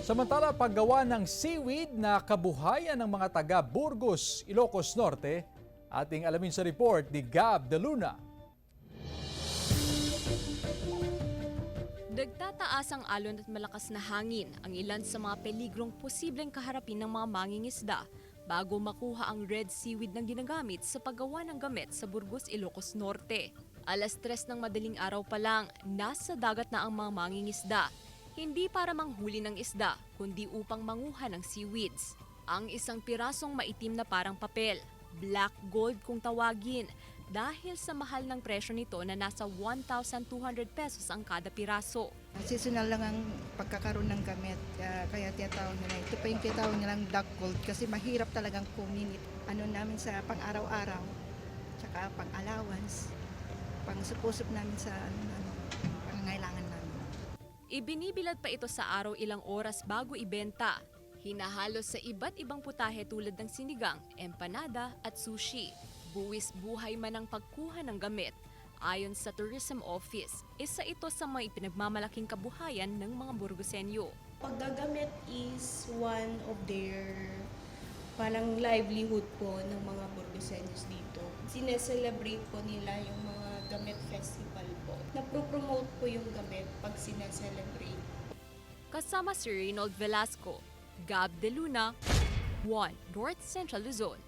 Samantala, paggawa ng seaweed na kabuhayan ng mga taga Burgos, Ilocos Norte, ating alamin sa report ni Gab De Luna. Nagtataas ang alon at malakas na hangin ang ilan sa mga peligrong posibleng kaharapin ng mga mangingisda bago makuha ang red seaweed na ginagamit sa paggawa ng gamit sa Burgos, Ilocos Norte. Alas 3 ng madaling araw pa lang, nasa dagat na ang mga mangingisda. Hindi para manghuli ng isda, kundi upang manguha ng seaweeds. Ang isang pirasong maitim na parang papel, black gold kung tawagin, dahil sa mahal ng presyo nito na nasa 1,200 pesos ang kada piraso. Seasonal lang ang pagkakaroon ng gamit, kaya tinatawag nila. Ito pa yung tinatawag nilang dark gold kasi mahirap talagang kunin. Ano namin sa pang-araw-araw, tsaka pang-allowance, pang-supusup namin sa pangangailangan namin. Ibinibilad pa ito sa araw ilang oras bago ibenta. Hinahalos sa iba't ibang putahe tulad ng sinigang, empanada at sushi. Buwis buhay man ang pagkuha ng gamit. Ayon sa Tourism Office, isa ito sa mga ipinagmamalaking kabuhayan ng mga Burgosenyo. Paggagamit is one of their parang livelihood po ng mga Burgosenyos dito. Sineselebrate po nila yung mga gamit festival po. Napropromote po yung gamit pag sineselebrate. Kasama si Reynold Velasco, Gab De Luna, 1 North Central Luzon.